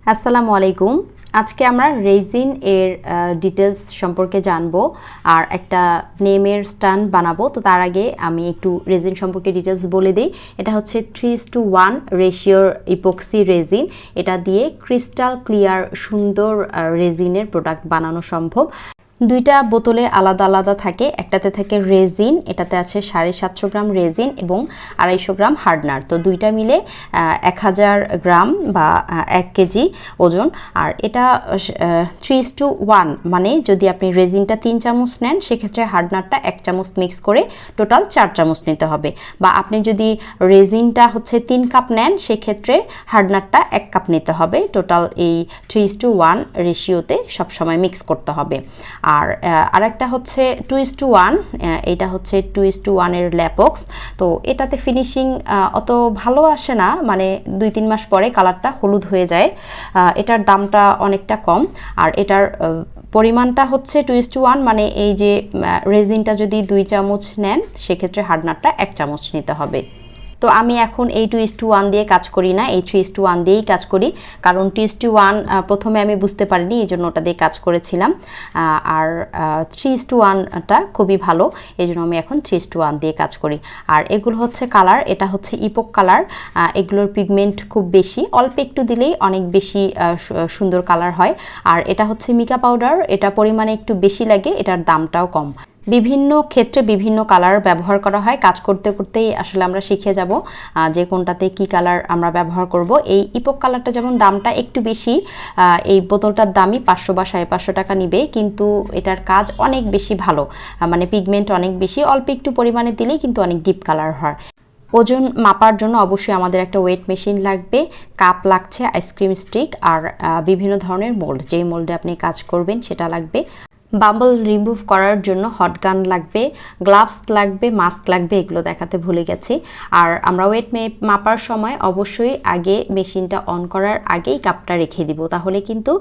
আসসালামু আলাইকুম। আজকে আমরা রেজিন এর ডিটেলস সম্পর্কে জানবো আর একটা নেমের স্ট্যান্ড বানাবো। তো তার আগে আমি একটু রেজিন সম্পর্কে ডিটেলস বলে দিই। এটা হচ্ছে 3:1 রেশিওর ইপক্সি রেজিন। এটা দিয়ে ক্রিস্টাল ক্লিয়ার সুন্দর রেজিনের প্রোডাক্ট বানানো সম্ভব। দুইটা বোতলে আলাদা আলাদা থাকে, একটাতে থাকে রেজিন, এটাতে আছে 750 গ্রাম রেজিন এবং 250 গ্রাম হার্ডনার। তো দুইটা মিলে 1000 গ্রাম বা 1 কেজি ওজন। আর এটা 3:1 মানে যদি আপনি রেজিনটা 3 চামচ নেন সেক্ষেত্রে হার্ডনারটা 1 চামচ মিক্স করে টোটাল 4 চামচ নিতে হবে। বা আপনি যদি রেজিনটা হচ্ছে 3 কাপ নেন সেক্ষেত্রে হার্ডনারটা 1 কাপ নিতে হবে। টোটাল এই 3:1 রেশিওতে সবসময় মিক্স করতে হবে। আর আরেকটা হচ্ছে 2:1, এটা হচ্ছে 2:1 এর ল্যাপক্স। তো এটাতে ফিনিশিং অত ভালো আসে না, মানে 2-3 মাস পরে কালারটা হলুদ হয়ে যায়। এটার দামটা অনেকটা কম। আর এটার পরিমাণটা হচ্ছে 2:1, মানে এই যে রেজিনটা যদি 2 চামচ নেন সেক্ষেত্রে হার্ডনারটা 1 চামচ নিতে হবে। তো আমি এখন এই 2:1 দিয়ে কাজ করি না, এই 3:1 দিয়েই কাজ করি, কারণ 2:1 প্রথমে আমি বুঝতে পারিনি, এই জন্য ওটা দিয়ে কাজ করেছিলাম। আর 3:1টা খুবই ভালো, এই জন্য আমি এখন 3:1 দিয়ে কাজ করি। আর এগুলো হচ্ছে কালার, এটা হচ্ছে ইপক কালার। এগুলোর পিগমেন্ট খুব বেশি, অল্প একটু দিলেই অনেক বেশি সুন্দর কালার হয়। আর এটা হচ্ছে মিকা পাউডার, এটা পরিমাণে একটু বেশি লাগে, এটার দামটাও কম। বিভিন্ন ক্ষেত্রে বিভিন্ন কালার ব্যবহার করা হয়, কাজ করতে করতেই আসলে আমরা শিখে যাব যে কোনটাতে কি কালার আমরা ব্যবহার করব। এই ইপক কালারটা যেমন দামটা একটু বেশি, এই বোতলটার দামই 500 বা 550 টাকা নিবে, কিন্তু এটার কাজ অনেক বেশি ভালো, মানে পিগমেন্ট অনেক বেশি, অল্প একটু পরিমাণে দিলেই কিন্তু অনেক ডিপ কালার হয়। ওজন মাপার জন্য অবশ্যই আমাদের একটা ওয়েট মেশিন লাগবে, কাপ লাগছে, আইসক্রিম স্টিক, আর বিভিন্ন ধরনের মোল্ড, যেই মোল্ডে আপনি কাজ করবেন সেটা লাগবে। বাম্বল রিমুভ করার জন্য হট গান লাগবে, গ্লাভস লাগবে, মাস্ক লাগবে, এগুলো দেখাতে ভুলে গেছি। আর আমরা ওয়েট মাপার সময় অবশ্যই আগে মেশিনটা অন করার আগেই কাপটা রেখে দিব, তাহলে কিন্তু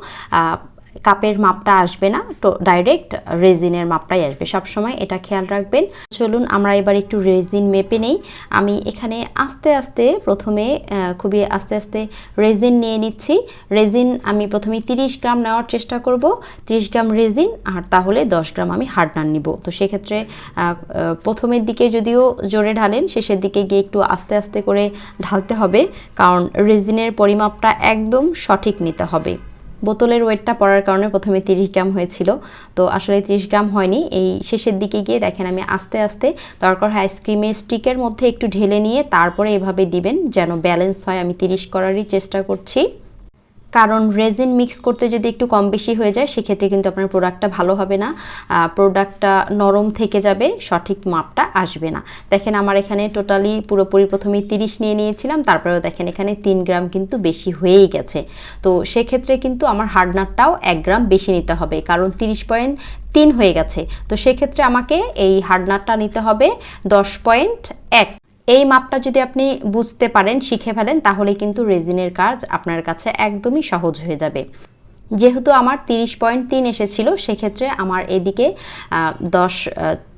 কাপের মাপটা আসবে না, তো ডাইরেক্ট রেজিনের মাপটাই আসবে। সবসময় এটা খেয়াল রাখবেন। চলুন আমরা এবার একটু রেজিন মেপে নেই। আমি এখানে আস্তে আস্তে প্রথমে খুবই আস্তে আস্তে রেজিন নিয়ে নিচ্ছি। রেজিন আমি প্রথমে 30 গ্রাম নেওয়ার চেষ্টা করব, 30 গ্রাম রেজিন, আর তাহলে 10 গ্রাম আমি হার্ডনার নিব। তো সেক্ষেত্রে প্রথমের দিকে যদিও জোরে ঢালেন, শেষের দিকে গিয়ে একটু আস্তে আস্তে করে ঢালতে হবে, কারণ রেজিনের পরিমাপটা একদম সঠিক নিতে হবে। বোতলের ওয়েটটা পড়ার কারণে প্রথমে 30 গ্রাম হয়েছিল, তো আসলে 30 গ্রাম হয়নি। এই শেষের দিকে গিয়ে দেখেন আমি আস্তে আস্তে দরকার হয় আইসক্রিমের স্টিকের মধ্যে একটু ঢেলে নিয়ে তারপরে এভাবে দিবেন যেন ব্যালেন্স হয়। আমি 30 করারই চেষ্টা করছি, কারণ রেজিন মিক্স করতে যদি একটু কম বেশি হয়ে যায় সেক্ষেত্রে কিন্তু আপনার প্রোডাক্টটা ভালো হবে না, প্রোডাক্টটা নরম থেকে যাবে, সঠিক মাপটা আসবে না। দেখেন আমার এখানে টোটালি পুরোপুরি প্রথমে 30 নিয়ে নিয়েছিলাম, তারপরেও দেখেন এখানে 3 গ্রাম কিন্তু বেশি হয়েই গেছে। তো সেক্ষেত্রে কিন্তু আমার হার্ডনারটাও 1 গ্রাম বেশি নিতে হবে, কারণ 30.3 হয়ে গেছে। তো সেক্ষেত্রে আমাকে এই হার্ডনারটা নিতে হবে 10.1। এই মাপটা যদি আপনি বুঝতে পারেন, শিখে ফেলেন, তাহলে কিন্তু রেজিনের কাজ আপনার কাছে একদমই সহজ হয়ে যাবে। যেহেতু আমার 30.3 এসেছিল, সেক্ষেত্রে আমার এদিকে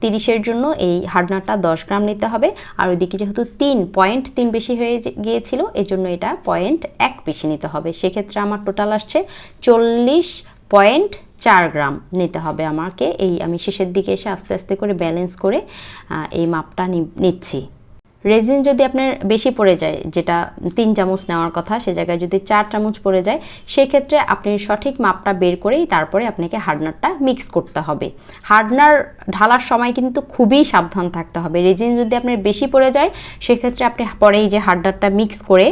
30-এর জন্য এই হার্ডনারটা 10 গ্রাম নিতে হবে। আর ওইদিকে যেহেতু 3.3 বেশি হয়ে গিয়েছিল, এই জন্য এটা 0.1 বেশি নিতে হবে। সেক্ষেত্রে আমার টোটাল আসছে 40.4 গ্রাম নিতে হবে আমাকে। এই আমি শেষের দিকে এসে আস্তে আস্তে করে ব্যালেন্স করে এই মাপটা নিচ্ছি। রেজিন যদি আপনার বেশি পড়ে যায়, যেটা 3 চামচ নেওয়ার কথা, সে জায়গায় যদি 4 চামচ পড়ে যায়, সেক্ষেত্রে আপনি সঠিক মাপটা বের করেই তারপরে আপনাকে হার্ডনারটা মিক্স করতে হবে। হার্ডনার ঢালার সময় কিন্তু খুবই সাবধান থাকতে হবে। রেজিন যদি আপনার বেশি পড়ে যায় সেক্ষেত্রে আপনি পরেই যে হার্ডনারটা মিক্স করে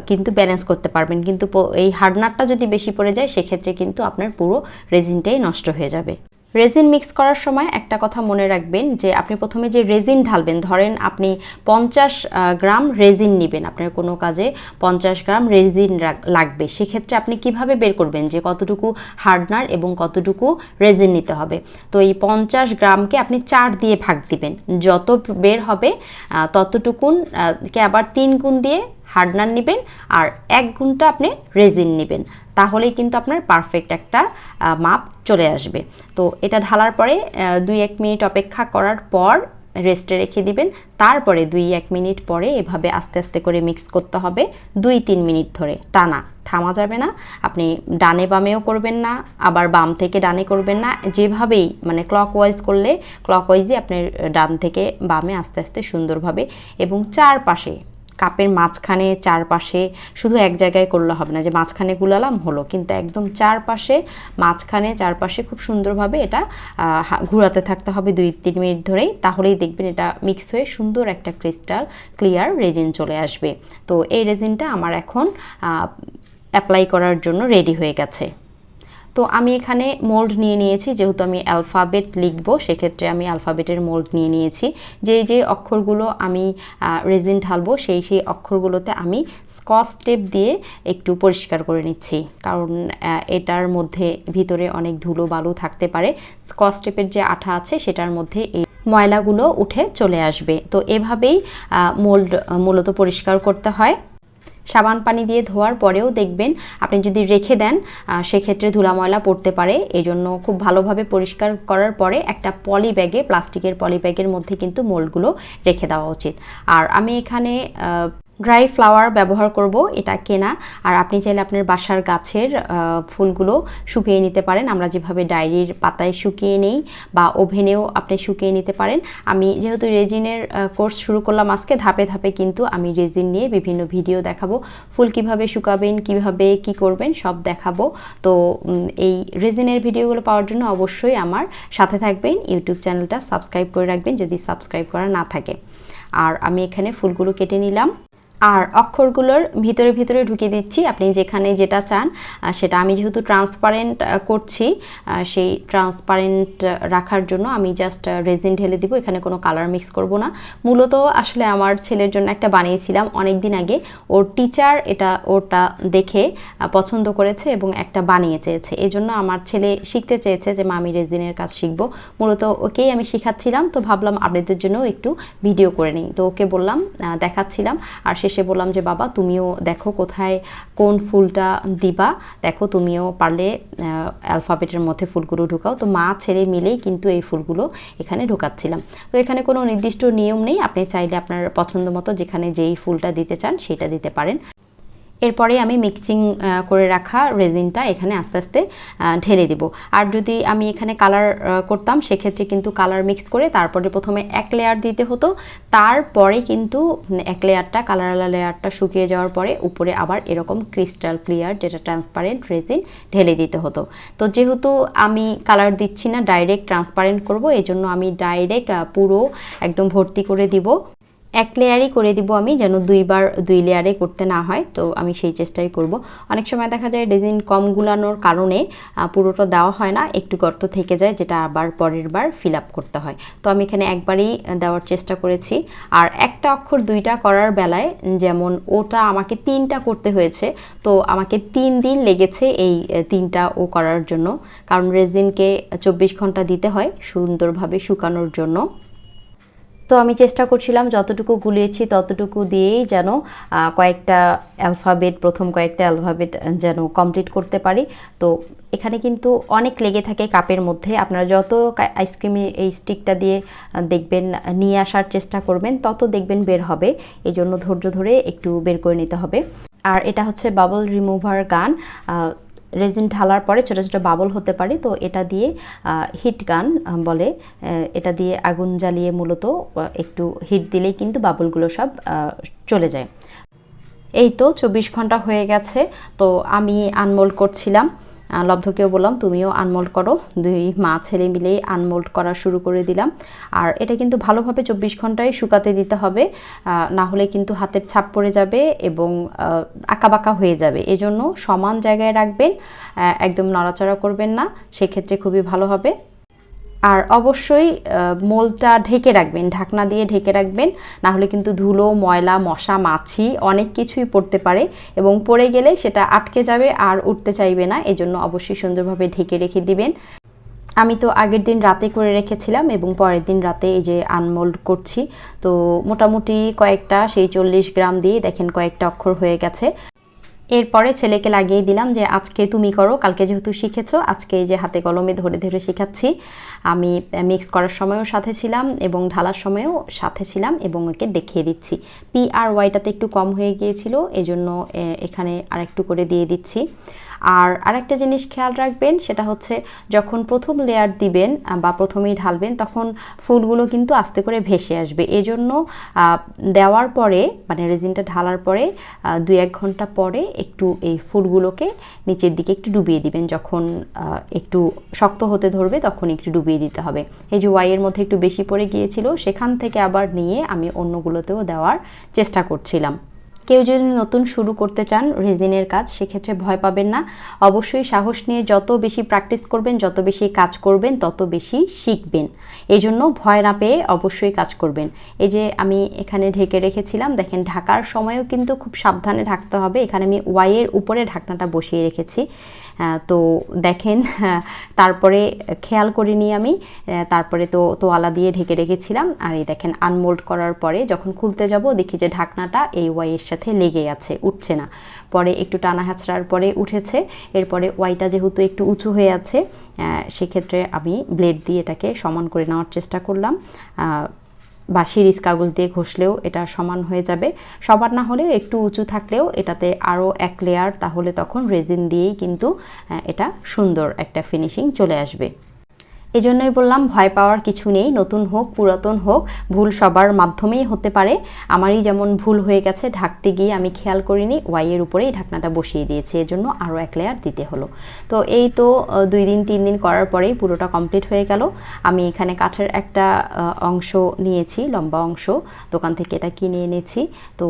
কিন্তু ব্যালেন্স করতে পারবেন, কিন্তু এই হার্ডনারটা যদি বেশি পড়ে যায় সেক্ষেত্রে কিন্তু আপনার পুরো রেজিনটাই নষ্ট হয়ে যাবে। রেজিন মিক্স করার সময় একটা কথা মনে রাখবেন যে আপনি প্রথমে যে রেজিন ঢালবেন, ধরেন আপনি 50 গ্রাম রেজিন নেবেন, আপনার কোনো কাজে 50 গ্রাম রেজিন লাগবে, সেক্ষেত্রে আপনি কিভাবে বের করবেন যে কতটুকু হার্ডনার এবং কতটুকু রেজিন নিতে হবে। তো এই 50 গ্রামকে আপনি 4 দিয়ে ভাগ দিবেন, যত বের হবে ততটুকুনকে আবার 3 গুণ দিয়ে হার্ডনার নেবেন আর 1 গুণটা আপনি রেজিন নেবেন, তাহলেই কিন্তু আপনার পারফেক্ট একটা মাপ চলে আসবে। তো এটা ঢালার পরে 2-1 মিনিট অপেক্ষা করার পর রেস্টে রেখে দিবেন। তারপরে 2-1 মিনিট পরে এভাবে আস্তে আস্তে করে মিক্স করতে হবে 2-3 মিনিট ধরে টানা, থামা যাবে না। আপনি ডানে বামেও করবেন না, আবার বাম থেকে ডানে করবেন না, যেভাবেই মানে ক্লকওয়াইজ করলে ক্লকওয়াইজই আপনার ডান থেকে বামে আস্তে আস্তে সুন্দরভাবে, এবং চারপাশে কাপের মাঝখানে চারপাশে, শুধু এক জায়গায় করলে হবে না যে মাঝখানে গুলালাম হলো, কিন্তু একদম চারপাশে মাঝখানে চারপাশে খুব সুন্দরভাবে এটা ঘোরাতে থাকতে হবে 2-3 মিনিট ধরেই। তাহলেই দেখবেন এটা মিক্স হয়ে সুন্দর একটা ক্রিস্টাল ক্লিয়ার রেজিন চলে আসবে। তো এই রেজিনটা আমার এখন অ্যাপ্লাই করার জন্য রেডি হয়ে গেছে। তো আমি এখানে মোল্ড নিয়ে নিয়েছি, যেহেতু আমি অ্যালফাবেট লিখবো সেক্ষেত্রে আমি অ্যালফাবেটের মোল্ড নিয়ে নিয়েছি। যে অক্ষরগুলো আমি রেজিন ঢালবো সেই অক্ষরগুলোতে আমি স্কচ টেপ দিয়ে একটু পরিষ্কার করে নিচ্ছি, কারণ এটার মধ্যে ভিতরে অনেক ধুলো বালু থাকতে পারে। স্কচ টেপের যে আঠা আছে সেটার মধ্যে এই ময়লাগুলো উঠে চলে আসবে। তো এভাবেই মোল্ড মূলত পরিষ্কার করতে হয়। সাবান পানি দিয়ে ধোয়ার পরেও দেখবেন আপনি যদি রেখে দেন সেক্ষেত্রে ধুলা ময়লা পড়তে পারে। এজন্য খুব ভালোভাবে পরিষ্কার করার পরে একটা পলি ব্যাগে, প্লাস্টিকের পলি ব্যাগের মধ্যে কিন্তু মোল্ডগুলো রেখে দেওয়া উচিত। আর আমি এখানে ড্রাই ফ্লাওয়ার ব্যবহার করব, এটা কেনা। আর আপনি চাইলে আপনার বাসার গাছের ফুলগুলো শুকিয়ে নিতে পারেন, আমরা যেভাবে ডায়েরির পাতায় শুকিয়ে নেই, বা ওভেনেও আপনি শুকিয়ে নিতে পারেন। আমি যেহেতু রেজিনের কোর্স শুরু করলাম আজকে, ধাপে ধাপে কিন্তু আমি রেজিন নিয়ে বিভিন্ন ভিডিও দেখাবো, ফুল কিভাবে শুকাবেন, কিভাবে কি করবেন সব দেখাবো। তো এই রেজিনের ভিডিওগুলো পাওয়ার জন্য অবশ্যই আমার সাথে থাকবেন, ইউটিউব চ্যানেলটা সাবস্ক্রাইব করে রাখবেন যদি সাবস্ক্রাইব করা না থাকে। আর আমি এখানে ফুলগুলো কেটে নিলাম, আর অক্ষরগুলোর ভিতরে ভিতরে ঢুকিয়ে দিচ্ছি আপনি যেখানে যেটা চান সেটা। আমি যেহেতু ট্রান্সপারেন্ট করছি, সেই ট্রান্সপারেন্ট রাখার জন্য আমি জাস্ট রেজিন ঢেলে দিব, এখানে কোনো কালার মিক্স করব না। মূলত আসলে আমার ছেলের জন্য একটা বানিয়েছিলাম অনেক দিন আগে, ওর টিচার ওটা দেখে পছন্দ করেছে এবং একটা বানিয়ে চেয়েছে, এই জন্য আমার ছেলে শিখতে চেয়েছে যে মা আমি রেজিনের কাজ শিখব। মূলত ওকেই আমি শিখাচ্ছিলাম, তো ভাবলাম আপনাদের জন্য একটু ভিডিও করে নিই। তো ওকে বললাম, দেখাচ্ছিলাম, আর শেষে বললাম যে বাবা তুমিও দেখো কোথায় কোন ফুলটা দিবা, দেখো তুমিও পারলে অ্যালফাবেটের মধ্যে ফুলগুলো ঢুকাও। তো মা ছেলে মিলেই কিন্তু এই ফুলগুলো এখানে ঢুকাচ্ছিলাম। তো এখানে কোনো নির্দিষ্ট নিয়ম নেই, আপনি চাইলে আপনার পছন্দ মতো যেখানে যেই ফুলটা দিতে চান সেটা দিতে পারেন। এরপরে আমি মিক্সিং করে রাখা রেজিনটা এখানে আস্তে আস্তে ঢেলে দেব। আর যদি আমি এখানে কালার করতাম সেক্ষেত্রে কিন্তু কালার মিক্স করে তারপরে প্রথমে এক লেয়ার দিতে হতো, তারপরে কিন্তু এক লেয়ারটা কালারওয়ালা লেয়ারটা শুকিয়ে যাওয়ার পরে উপরে আবার এরকম ক্রিস্টাল ক্লিয়ার যেটা ট্রান্সপারেন্ট রেজিন ঢেলে দিতে হতো। তো যেহেতু আমি কালার দিচ্ছি না, ডাইরেক্ট ট্রান্সপারেন্ট করব, এই জন্য আমি ডাইরেক্ট পুরো একদম ভর্তি করে দিব। এক লেয়ারই করে দিব আমি, যেন দুইবার 2 লেয়ারে করতে না হয়। তো আমি সেই চেষ্টাই করব। অনেক সময় দেখা যায় রেজিন কম গুলানোর কারণে পুরোটা দেওয়া হয় না, একটু গর্ত থেকে যায়, যেটা আবার পরের বার ফিল আপ করতে হয়। তো আমি এখানে একবারই দেওয়ার চেষ্টা করেছি। আর একটা অক্ষর 2টা করার বেলায় যেমন ওটা আমাকে 3টা করতে হয়েছে, তো আমাকে 3 দিন লেগেছে এই 3টা ও করার জন্য, কারণ রেজিনকে 24 ঘন্টা দিতে হয় সুন্দরভাবে শুকানোর জন্য। তো আমি চেষ্টা করছিলাম যতটুকু গুলিয়েছি ততটুকু দিয়েই যেন প্রথম কয়েকটা অ্যালফাবেট যেন কমপ্লিট করতে পারি। তো এখানে কিন্তু অনেক লেগে থাকে কাপের মধ্যে, আপনারা যত আইসক্রিমে এই স্টিকটা দিয়ে দেখবেন নিয়ে আসার চেষ্টা করবেন তত দেখবেন বের হবে, এই জন্য ধৈর্য ধরে একটু বের করে নিতে হবে। আর এটা হচ্ছে বাবল রিমুভার গান, রেজিন ঢালার পরে ছোটো ছোটো বাবল হতে পারে, তো এটা দিয়ে হিট গান বলে, এটা দিয়ে আগুন জ্বালিয়ে মূলত একটু হিট দিলেই কিন্তু বাবলগুলো সব চলে যায়। এই তো 24 ঘন্টা হয়ে গেছে, তো আমি আনমোল্ড করছিলাম। লব্ধকেও বললাম তুমিও আনমোল্ড করো, 2 মা ছেলে মিলেই আনমোল্ড করা শুরু করে দিলাম। আর এটা কিন্তু ভালোভাবে 24 ঘন্টায় শুকাতে দিতে হবে, না হলে কিন্তু হাতের ছাপ পড়ে যাবে এবং আঁকাবাঁকা হয়ে যাবে। এজন্য সমান জায়গায় রাখবেন, একদম নড়াচড়া করবেন না, সেক্ষেত্রে খুবই ভালো হবে। আর অবশ্যই মোলটা ঢেকে রাখবেন, ঢাকনা দিয়ে ঢেকে রাখবেন, না হলে কিন্তু ধুলো ময়লা মশা মাছি অনেক কিছুই পড়তে পারে, এবং পড়ে গেলে সেটা আটকে যাবে আর উঠতে চাইবে না, এজন্য অবশ্যই সুন্দরভাবে ঢেকে রেখে দিবেন। আমি তো আগের দিন রাতে করে রেখেছিলাম এবং পরের দিন রাতে এই যে আনমোল্ড করছি। তো মোটামুটি কয়েকটা সেই 40 গ্রাম দিয়ে দেখেন কয়েকটা অক্ষর হয়ে গেছে। এরপরে ছেলেকে লাগিয়ে দিলাম যে আজকে তুমি করো, কালকে যেহেতু শিখেছো আজকে এই যে হাতে কলমে ধরে ধরে শেখাচ্ছি। আমি মিক্স করার সময়ও সাথে ছিলাম এবং ঢালার সময়ও সাথে ছিলাম এবং ওকে দেখিয়ে দিচ্ছি। পি আর ওয়াইটাতে একটু কম হয়ে গিয়েছিল, এজন্য এখানে আরেকটু করে দিয়ে দিচ্ছি। আর আরেকটা জিনিস খেয়াল রাখবেন, সেটা হচ্ছে যখন প্রথম লেয়ার দিবেন বা প্রথমেই ঢালবেন তখন ফুলগুলো কিন্তু আস্তে করে ভেসে আসবে। এজন্য দেওয়ার পরে মানে রেজিনটা ঢালার পরে 2-1 ঘন্টা পরে একটু এই ফুলগুলোকে নিচের দিকে একটু ডুবিয়ে দিবেন। যখন একটু শক্ত হতে ধরবে তখন একটু ডুবিয়ে দিতে হবে। এই যে ওয়াইয়ের মধ্যে একটু বেশি পড়ে গিয়েছিল, সেখান থেকে আবার নিয়ে আমি অন্যগুলোতেও দেওয়ার চেষ্টা করছিলাম। কেউ যদি নতুন শুরু করতে চান রেজিনের কাজ, সেক্ষেত্রে ভয় পাবেন না। অবশ্যই সাহস নিয়ে যত বেশি প্র্যাকটিস করবেন, যত বেশি কাজ করবেন, তত বেশি শিখবেন। এই জন্য ভয় না পেয়ে অবশ্যই কাজ করবেন। এই যে আমি এখানে ঢেকে রেখেছিলাম, দেখেন ঢাকার সময়ও কিন্তু খুব সাবধানে ঢাকতে হবে। এখানে আমি ওয়াইয়ের উপরে ঢাকনাটা বসিয়ে রেখেছি। তো দেখেন তারপরে খেয়াল করিনি আমি, তারপরে তো তোয়ালা দিয়ে ঢেকে রেখেছিলাম। আর এই দেখেন আনমোল্ড করার পরে যখন খুলতে যাব দেখি যে ঢাকনাটা এই ওয়াইয়ের সাথে লেগে আছে, উঠছে না। পরে একটু টানা হাঁচড়ার পরে উঠেছে। এরপরে ওয়াইটা যেহেতু একটু উঁচু হয়ে আছে, সেক্ষেত্রে আমি ব্লেড দিয়ে এটাকে সমান করে নেওয়ার চেষ্টা করলাম। বা সিরিজ কাগজ দিয়ে ঘষলেও এটা সমান হয়ে যাবে। সবার না হলেও একটু উঁচু থাকলেও এটাতে আরও 1 লেয়ার, তাহলে তখন রেজিন দিয়েই কিন্তু এটা সুন্দর একটা ফিনিশিং চলে আসবে। এজন্যই বললাম ভয় পাওয়ার কিছু নেই। নতুন হোক পুরাতন হোক, ভুল সবার মাধ্যমেই হতে পারে। আমারই যেমন ভুল হয়ে গেছে, ঢাকতে গিয়ে আমি খেয়াল করিনি, ওয়াইয়ের উপরেই ঢাকনাটা বসিয়ে দিয়েছি, এজন্য আরও 1 লেয়ার দিতে হলো। তো এই তো 2 দিন 3 দিন করার পরেই পুরোটা কমপ্লিট হয়ে গেল। আমি এখানে কাঠের একটা অংশ নিয়েছি, লম্বা অংশ, দোকান থেকে এটা কিনে এনেছি। তো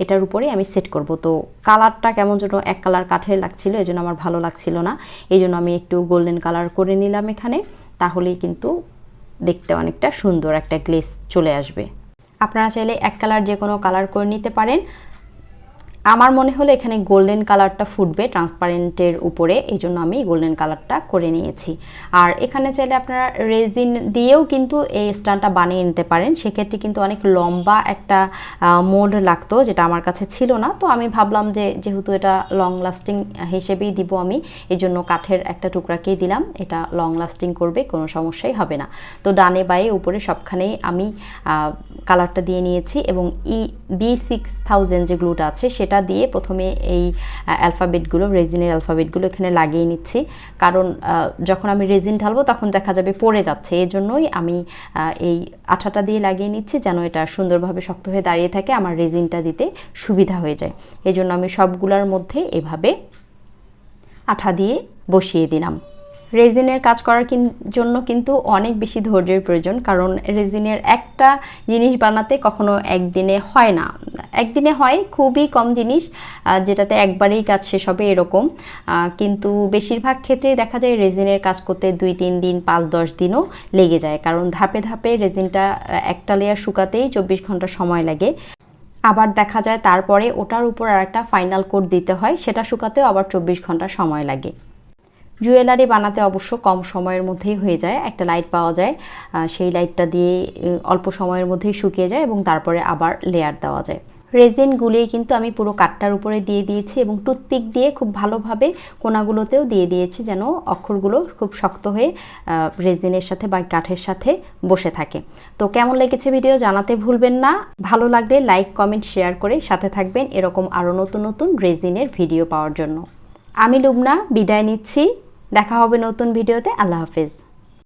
এটার উপরে আমি সেট করব। তো কালারটা কেমন যেন এক কালার কাঠের লাগছিল, এই জন্য আমার ভালো লাগছিল না। এই জন্য আমি একটু গোল্ডেন কালার করে নিলাম এখানে, তাহলেই কিন্তু দেখতে অনেকটা সুন্দর একটা গ্লেজ চলে আসবে। আপনারা চাইলে 1 কালার যে কোনো কালার করে নিতে পারেন। আমার মনে হলো এখানে গোল্ডেন কালারটা ফুটবে ট্রান্সপারেন্টের উপরে, এই জন্য আমি গোল্ডেন কালারটা করে নিয়েছি। আর এখানে চাইলে আপনারা রেজিন দিয়েও কিন্তু এই স্ট্যান্ডটা বানিয়ে নিতে পারেন। সেক্ষেত্রে কিন্তু অনেক লম্বা একটা মোল্ড লাগতো, যেটা আমার কাছে ছিল না। তো আমি ভাবলাম যে যেহেতু এটা লং লাস্টিং হিসেবেই দিব আমি, এই জন্য কাঠের একটা টুকরাকেই দিলাম। এটা লং লাস্টিং করবে, কোনো সমস্যাই হবে না। তো ডানে বায়ে উপরে সবখানেই আমি কালারটা দিয়ে নিয়েছি এবং B6000 যে গ্লুটা আছে সেটা দিয়ে প্রথমে এই অ্যালফাবেটগুলো, রেজিনের অ্যালফাবেটগুলো এখানে লাগিয়ে নিচ্ছি। কারণ যখন আমি রেজিন ঢালবো তখন দেখা যাবে পড়ে যাচ্ছে, এই জন্যই আমি এই আঠাটা দিয়ে লাগিয়ে নিচ্ছি, যেন এটা সুন্দরভাবে শক্ত হয়ে দাঁড়িয়ে থাকে, আমার রেজিনটা দিতে সুবিধা হয়ে যায়। এই জন্য আমি সবগুলোর মধ্যে এভাবে আঠা দিয়ে বসিয়ে দিলাম। রেজিনের কাজ করার জন্য কিন্তু অনেক বেশি ধৈর্যের প্রয়োজন, কারণ রেজিনের একটা জিনিস বানাতে কখনো একদিনে হয় না। একদিনে হয় খুবই কম জিনিস, যেটাতে একবারেই কাজ শেষ হবে এরকম। কিন্তু বেশিরভাগ ক্ষেত্রেই দেখা যায় রেজিনের কাজ করতে 2-3 দিন 5-10 দিনও লেগে যায়, কারণ ধাপে ধাপে রেজিনটা একটা লেয়ার শুকাতেই 24 ঘন্টা সময় লাগে। আবার দেখা যায় তারপরে ওটার উপর আর একটা ফাইনাল কোট দিতে হয়, সেটা শুকাতেও আবার 24 ঘন্টা সময় লাগে। জুয়েলারি বানাতে অবশ্য কম সময়ের মধ্যেই হয়ে যায়। একটা লাইট পাওয়া যায়, সেই লাইটটা দিয়ে অল্প সময়ের মধ্যেই শুকিয়ে যায় এবং তারপরে আবার লেয়ার দেওয়া যায়। রেজিন গুলিয়ে কিন্তু আমি পুরো কাঠটার উপরে দিয়ে দিয়েছি এবং টুথপিক দিয়ে খুব ভালোভাবে কোনাগুলোতেও দিয়ে দিয়েছি, যেন অক্ষরগুলো খুব শক্ত হয়ে রেজিনের সাথে বা কাঠের সাথে বসে থাকে। তো কেমন লেগেছে ভিডিও জানাতে ভুলবেন না। ভালো লাগলে লাইক কমেন্ট শেয়ার করে সাথে থাকবেন এরকম আরও নতুন নতুন রেজিনের ভিডিও পাওয়ার জন্য। আমি লুবনা বিদায় নিচ্ছি, দেখা হবে নতুন ভিডিওতে। আল্লাহ হাফেজ।